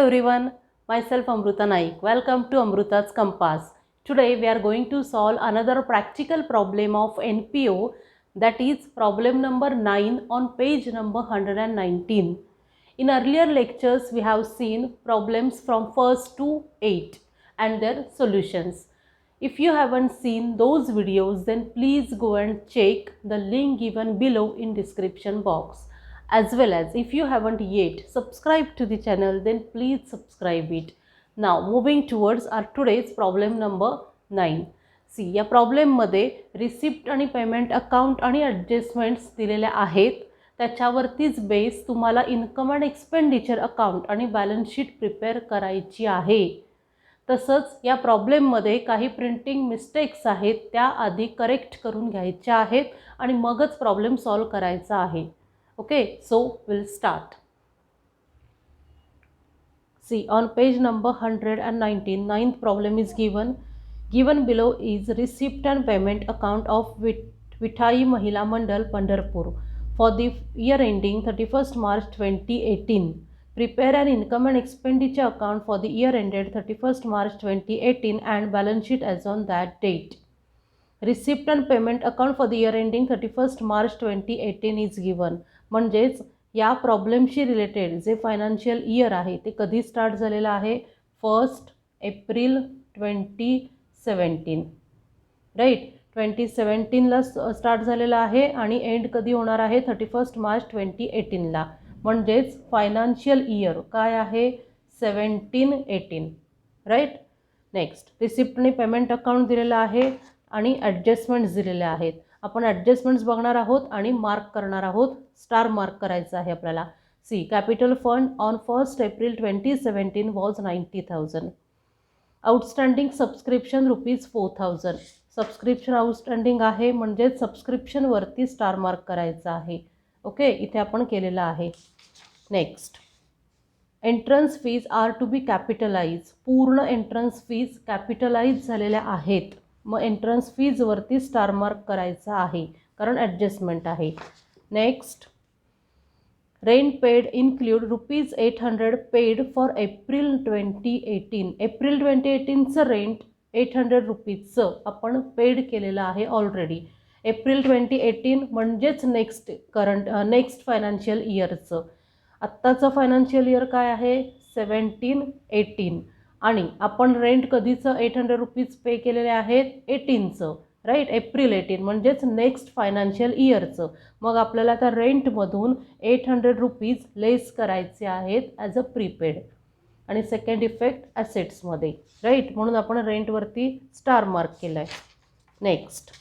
everyone, myself Amruta Naik. Welcome to Amruta's Compass. Today we are going to solve another practical problem of NPO, that is problem number 9 on page number 119. In earlier lectures we have seen problems from first to 8 and their solutions. If you haven't seen those videos, then please go and check the link given below in description box. As well as if you haven't yet subscribed to the channel, then please subscribe it. Now moving towards our today's problem number 9. C या प्रॉब्लेममध्ये receipt आणि payment account आणि ॲडजस्टमेंट्स दिलेल्या आहेत. त्याच्यावरतीच base तुम्हाला income and expenditure account आणि balance sheet prepare करायची आहे. तसंच या प्रॉब्लेममध्ये काही प्रिंटिंग मिस्टेक्स आहेत, त्या आधी करेक्ट करून घ्यायच्या आहेत आणि मगच प्रॉब्लेम सॉल्व करायचा आहे. Okay, so we'll start. See, on page number 119, ninth problem is given. Given below is receipt and payment account of Vitai Mahila Mandal Pandharpur for the year ending 31st March 2018. Prepare an income and expenditure account for the year ended 31st March 2018 and balance sheet as on that date. Receipt and payment account for the year ending 31st March 2018 is given. म्हणजेच या प्रॉब्लेमशी related जे financial year आहे ते कधी start झालेलं आहे, 1 April 2017. Right, 2017ला start झालेला आहे आणि एंड कधी होणार आहे, 31 मार्च 2018ला. म्हणजेच फायनान्शियल इयर काय आहे, 17-18. राईट. नेक्स्ट, रिसिप्ट आणि पेमेंट अकाउंट दिलेलं आहे आणि ॲडजस्टमेंट्स दिलेल्या आहेत. आपण ॲडजस्टमेंट्स बघणार आहोत आणि मार्क करणार आहोत. स्टार मार्क करायचं आहे आपल्याला. See, capital fund on 1 April 2017 was 90,000. Outstanding subscription ₹4,000. Subscription outstanding आहे म्हणजेच सबस्क्रिप्शनवरती स्टार मार्क करायचं आहे. ओके, इथे आपण केलेलं आहे. Next, entrance fees are to be capitalize. पूर्ण एंट्रन्स फीज कॅपिटलाइज झालेल्या आहेत. मग एंट्रन्स फीजवरती स्टार मार्क करायचा आहे कारण ॲडजस्टमेंट आहे. Next, rent paid include ₹800 paid for April 2018. April 2018चं रेंट ₹800 आपण पेड केलेलं आहे ऑलरेडी. एप्रिल 2018 म्हणजेच नेक्स्ट फायनान्शियल इयरचं. आत्ताचं फायनान्शियल इयर काय आहे, 17-18. आणि आपण रेंट कधीचं ₹800 पे केलेले आहेत, 18चं. राईट, एप्रिल 18 म्हणजेच नेक्स्ट फायनान्शियल इयरचं. मग आपल्याला त्या रेंटमधून ₹800 लेस करायचे आहेत ॲज अ प्रीपेड. आणि सेकंड इफेक्ट ॲसेट्समध्ये. राईट, म्हणून आपण रेंटवरती स्टार मार्क केलं आहे. Next,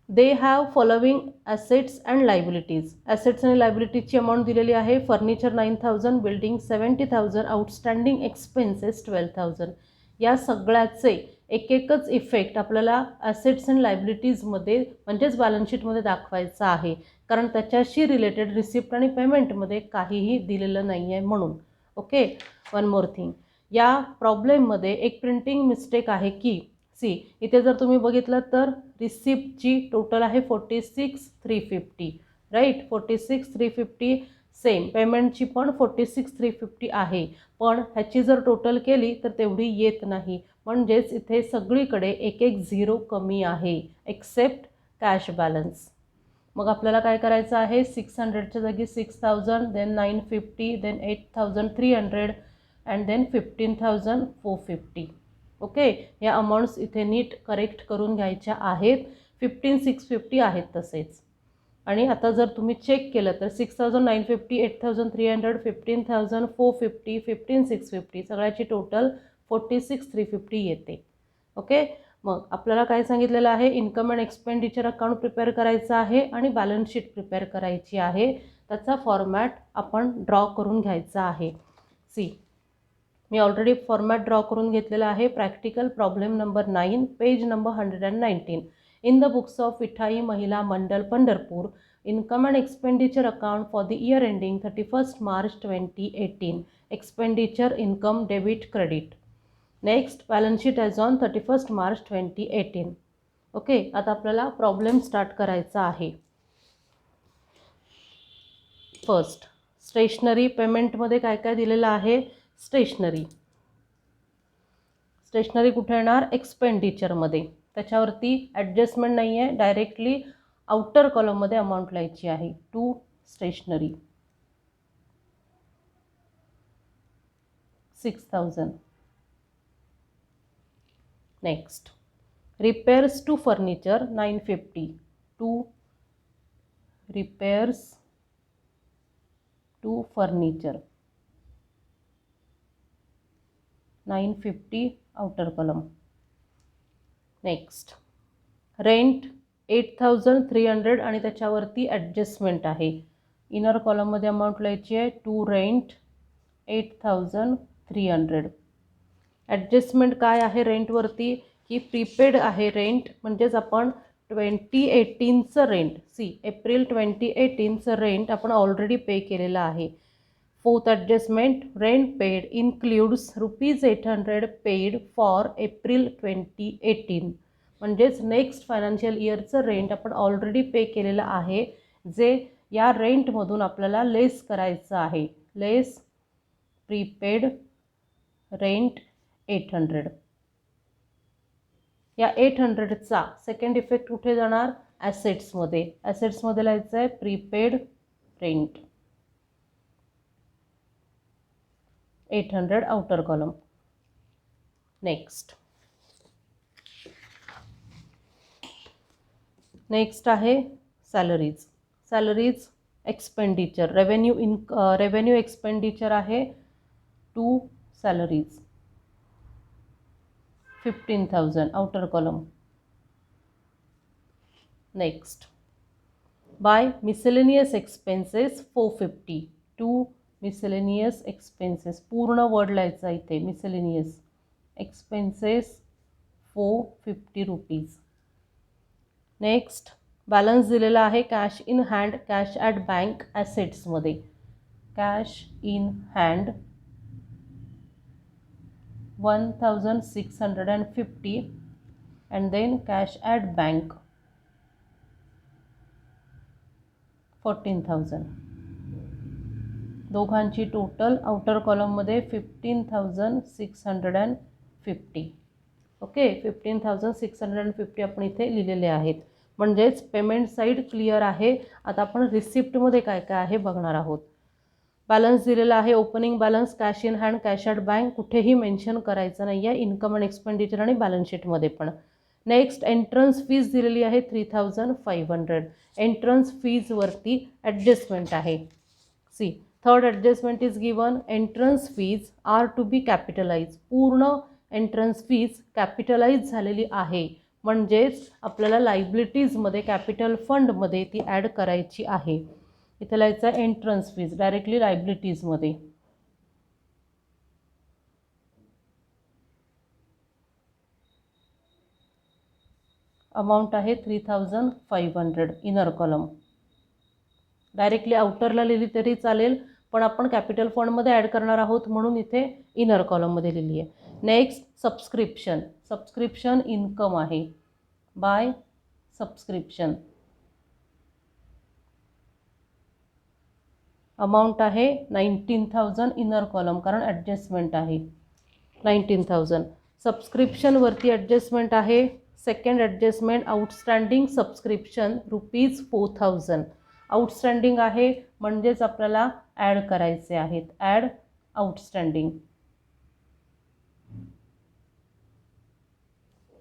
they have following assets and liabilities. Assets आणि लायबिलिटीजची अमाऊंट दिलेली आहे. Furniture 9,000, building 70,000, outstanding expenses 12,000. या सगळ्याचे एक एकच इफेक्ट आपल्याला ॲसेट्स अँड लायबिलिटीजमध्ये म्हणजेच बॅलन्स शीटमध्ये दाखवायचा आहे कारण त्याच्याशी रिलेटेड रिसिप्ट आणि पेमेंटमध्ये काहीही दिलेलं नाही आहे म्हणून. ओके, वन मोर थिंग, या प्रॉब्लेममध्ये एक प्रिंटिंग मिस्टेक आहे की सी, इथे जर तुम्ही बघितलं तर रिसिप्टची टोटल आहे 46,350. राईट, 46,350. सेम पेमेंटची पण 46,350 आहे, पण ह्याची जर टोटल केली तर तेवढी येत नाही. म्हणजेच इथे सगळीकडे एक झिरो कमी आहे एक्सेप्ट कॅश बॅलन्स. मग आपल्याला काय करायचं आहे, 600च्या जागी 6,000, then 950, then 8,300 and then 15,450. Okay, या अमाऊंट्स इथे नीट करेक्ट करून घ्यायच्या आहेत. 15,650 आहेत तसेच. आणि आता जर तुम्ही चेक केलं तर 6,950, 8,300, 15,450, 15,650 सगळ्याची टोटल 46,350 येते. ओके, मग आपल्याला काय सांगितलेलं आहे, income and expenditure account prepare करायचं आहे आणि बॅलन्स शीट प्रिपेअर करायची आहे. त्याचा फॉर्मॅट आपण ड्रॉ करून घ्यायचा आहे. सी, मी ऑलरेडी फॉर्मॅट ड्रॉ करून घेतलेला आहे. Practical problem number 9, page number 119. In the books of Vitai Mahila Mandal Pandharpur, income and expenditure account for the year ending 31st March 2018. Expenditure, income, debit, credit. Next, balance sheet as on 31st March 2018. Okay, आता आपल्याला problem start करायचा आहे. First, stationery पेमेंटमध्ये काय काय दिलेलं आहे? Stationery कुठे येणार? एक्सपेंडिचरमध्ये. त्याच्यावरती ॲडजस्टमेंट नाही आहे, डायरेक्टली आउटर कॉलममध्ये अमाऊंट लिहायची आहे. To stationery 6000. Next repairs to furniture 950. To repairs to furniture 950 outer column. Next rent 8300 आणि त्याच्यावरती ॲडजस्टमेंट आहे. इनर कॉलममध्ये अमाऊंट लिहायची आहे. To rent 8300. ॲडजस्टमेंट काय आहे रेंटवरती? की प्रीपेड आहे रेंट, म्हणजेच आपण 2018चं रेंट, एप्रिल 2018चं रेंट आपण ऑलरेडी पे केलेलं आहे. Fourth adjustment, rent paid includes ₹800 paid for April 2018. म्हणजेच नेक्स्ट फायनान्शियल इयरचं रेंट आपण ऑलरेडी पे केलेलं आहे, जे या रेंटमधून आपल्याला लेस करायचं आहे. Less prepaid rent 800. या 800चा सेकंड इफेक्ट कुठे जाणार? ॲसेट्समध्ये. ॲसेट्समध्ये लिहायचं आहे prepaid rent 800 outer column. Next आहे salaries. Salaries expenditure revenue expenditure आहे. To salaries 15,000 outer column. Next by miscellaneous expenses 450. To miscellaneous expenses, पूर्ण वर्ड लिहायचा इथे, miscellaneous expenses 450 rupees. Next balance दिलेला आहे cash in hand, cash at bank ॲसेट्समध्ये. Cash in hand 1650 and then cash at bank 14,000. दोघांची total outer कॉलममध्ये 15,650. Okay, 15,650 आपण इथे लिहिलेले आहेत. म्हणजेच पेमेंट साईड क्लिअर आहे. आता आपण रिसिप्टमध्ये काय काय आहे बघणार आहोत. बॅलन्स दिलेला आहे. Opening balance, cash in hand, cash at bank कुठेही मेन्शन करायचं नाही आहे, इन्कम अँड एक्सपेंडिचर आणि बॅलन्स शीटमध्ये पण. नेक्स्ट एंट्रन्स फीज दिलेली आहे 3500. एंट्रन्स फीजवरती ॲडजस्टमेंट आहे. Third adjustment is given, entrance fees are to be capitalize. पूर्ण एंट्रन्स फीज कॅपिटलाइज झालेली आहे, म्हणजेच आपल्याला लायबिलिटीजमध्ये कॅपिटल फंडमध्ये ती ॲड करायची आहे. इथे लिहायचं आहे एंट्रन्स फीज डायरेक्टली लायबिलिटीजमध्ये. अमाऊंट आहे 3500 इनर कॉलम. डायरेक्टली आउटरला लिहिली तरी चालेल, पण आपण कॅपिटल फंडमध्ये ॲड करणार आहोत म्हणून इथे इनर कॉलममध्ये लिहिली आहे. नेक्स्ट सबस्क्रिप्शन इन्कम आहे. बाय सबस्क्रिप्शन अमाऊंट आहे 19,000 इनर कॉलम, कारण ॲडजस्टमेंट आहे 19,000. सबस्क्रिप्शनवरती ॲडजस्टमेंट आहे. Second adjustment outstanding subscription ₹4,000. Outstanding आहे म्हणजेच आपल्याला ॲड करायचे आहेत. Add outstanding.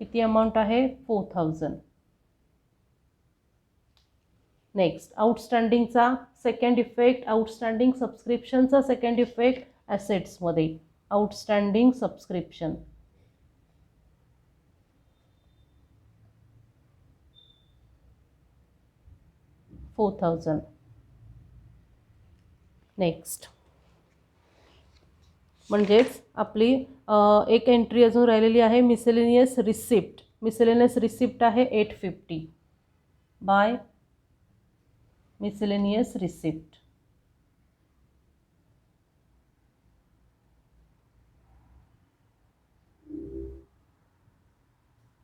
किती अमाऊंट आहे? 4,000. नेक्स्ट आउटस्टँडिंगचा सेकंड इफेक्ट, आउटस्टँडिंग सबस्क्रिप्शनचा सेकंड इफेक्ट ॲसेट्समध्ये. Outstanding subscription 4,000. नेक्स्ट म्हणजेच आपली एक एंट्री अजून राहिलेली आहे मिसेलेनियस रिसिप्ट. मिसेलेनियस रिसिप्ट आहे 850. By miscellaneous receipt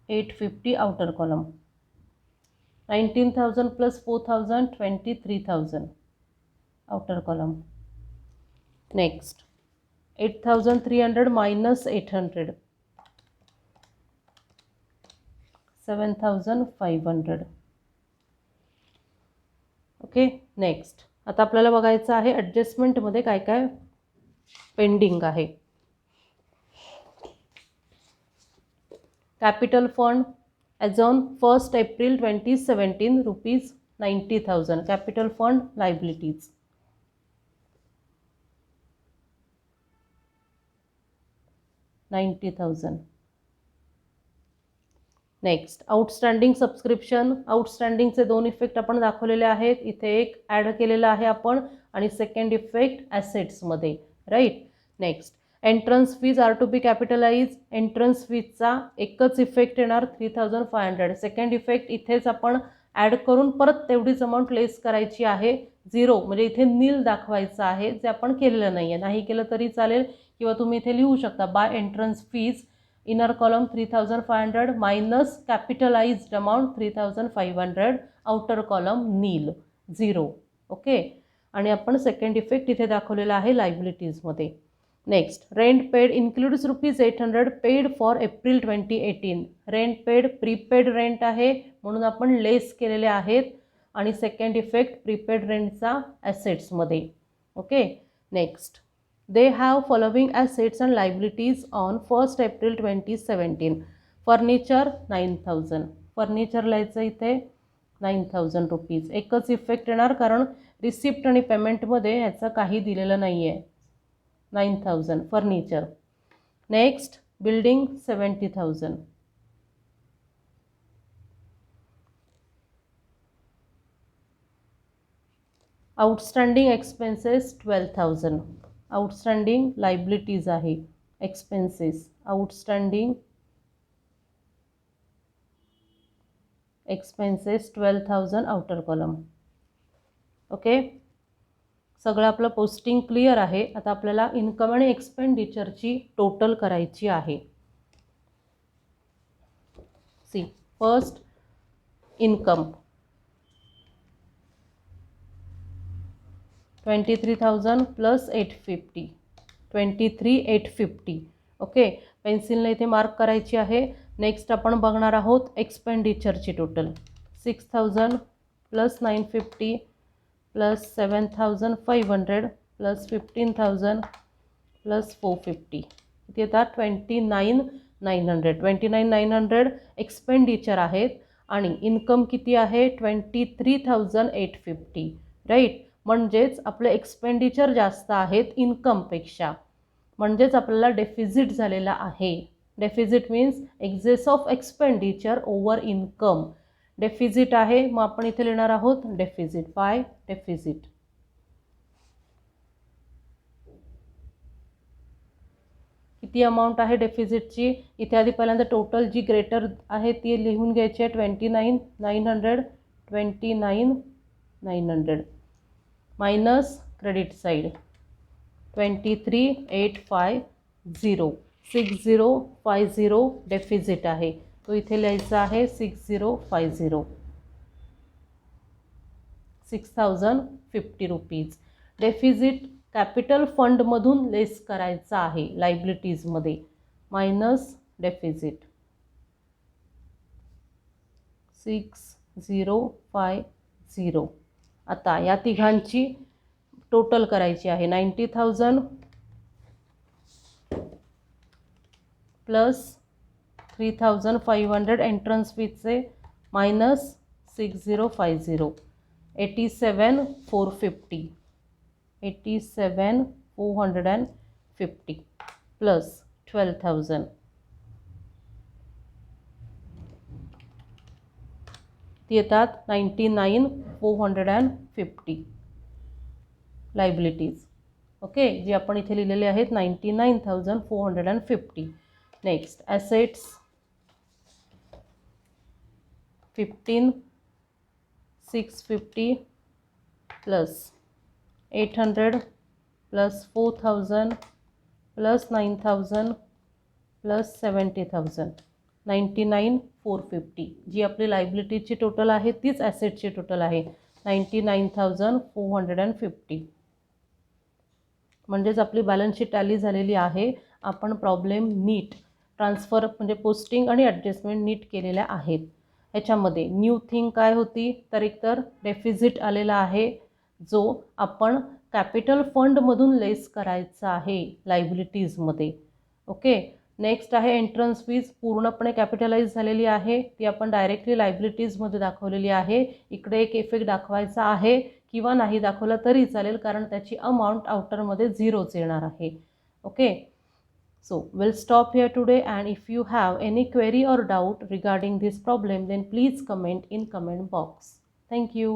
850 outer column. 19,000 plus 4,000 23,000 outer column. Next 8,300 minus 800, 7,500. Okay. Next आता आपल्याला बघायचं आहे ॲडजस्टमेंटमध्ये काय काय पेंडिंग आहे. Capital fund as on 1 April 2017 rupees 90,000. Capital fund liabilities. $90,000. Next outstanding subscription. आउटस्टँडिंगचे दोन इफेक्ट आपण दाखवलेले आहेत. इथे एक ॲड केलेला आहे आपण आणि सेकंड इफेक्ट ॲसेट्समध्ये. Right. Next entrance fees are to be capitalize. Entrance फीजचा एकच इफेक्ट येणार 3,500. सेकंड इफेक्ट इथेच आपण ॲड करून परत तेवढीच अमाऊंट लेस करायची आहे. 0 म्हणजे इथे नील दाखवायचं आहे, जे आपण केलेलं नाही आहे. नाही केलं तरी चालेल किंवा तुम्ही इथे लिहू शकता by entrance fees inner column 3,500 minus capitalised amount 3,500, outer column nil 0. Okay. आणि आपण सेकंड इफेक्ट इथे दाखवलेला आहे लायबिलिटीजमध्ये. Next rent paid includes ₹800 paid for April 2018. Rent paid prepaid rent आहे म्हणून आपण लेस केलेले आहेत आणि सेकंड इफेक्ट प्रीपेड रेंटचा ॲसेट्समध्ये. Okay. Next they have following assets and liabilities on 1 April 2017. Furniture 9,000. Furniture लिहायचं इथे 9,000 रुपीज. एकच इफेक्ट येणार कारण रिसिप्ट आणि पेमेंटमध्ये ह्याचं काही दिलेलं नाही आहे. 9,000 furniture. Next building 70,000. Outstanding expenses 12,000. Outstanding liabilities आहे. Expenses outstanding expenses 12,000 outer column. Okay. सगळं आपलं पोस्टिंग क्लिअर आहे. आता आपल्याला इन्कम आणि एक्सपेंडिचरची टोटल करायची आहे. See first income 23,000 plus 850. 23,850. Okay. पेन्सिलने इथे मार्क करायची आहे. नेक्स्ट आपण बघणार आहोत एक्सपेंडिचरची total 6,000 plus 950 plus 7,500 plus 15,000 plus 450. इथे येतात 29,900. 29,900 एक्सपेंडिचर आहेत आणि इन्कम किती आहे 23,850. राईट. म्हणजेच आपले एक्सपेंडिचर जास्त आहेत इन्कमपेक्षा. म्हणजेच आपल्याला डेफिजिट झालेला आहे. Deficit means excess of expenditure over income. Deficit आहे मग आपण इथे लिहिणार आहोत डेफिजिट. By deficit. किती अमाऊंट आहे डेफिजिटची इथे आधी पहिल्यांदा टोटल जी ग्रेटर आहे ती लिहून घ्यायची आहे 29,900. 29,900 मायनस क्रेडिट साइड 23,850. 6050 डेफिजिट आहे तो इथे लिहायचा आहे 6050. 6,050 रुपीज. डेफिजिट कॅपिटल फंडमधून लेस करायचा आहे लायबिलिटीजमध्ये. Minus deficit 6050. आता या तिघांची टोटल करायची आहे 90,000 प्लस 3,500 एंट्रन्स फीचे मायनस 6050. 87,450. 87,450 प्लस 12,000 ती येतात 99,450 लायबिलिटीज. ओके. जी आपण इथे लिहिलेले आहेत 99,450. Next assets 15,650 plus 800 plus 4,000 plus 9,000 plus 70,000. 99,450 जी आपली लायबिलिटीची टोटल आहे तीच ॲसेटची टोटल आहे 99,450 म्हणजेच आपली बॅलन्स शीट टॅली झालेली आहे. आपण प्रॉब्लेम नीट ट्रान्सफर म्हणजे पोस्टिंग आणि ॲडजस्टमेंट नीट केलेल्या आहेत. ह्याच्यामध्ये न्यू थिंग काय होती, तर एकतर डेफिजिट आलेला आहे जो आपण कॅपिटल फंडमधून लेस करायचा आहे लायबिलिटीजमध्ये. ओके. नेक्स्ट आहे एंट्रन्स फीज, पूर्णपणे कॅपिटलाइज झालेली आहे, ती आपण डायरेक्टली लायबिलिटीजमध्ये दाखवलेली आहे. इकडे एक इफेक्ट दाखवायचा आहे किंवा नाही दाखवला तरी चालेल, कारण त्याची अमाऊंट आउटरमध्ये झिरोच येणार आहे. Okay. So we'll stop here today, and if you have any query or doubt regarding this problem, then please comment in comment box. Thank you.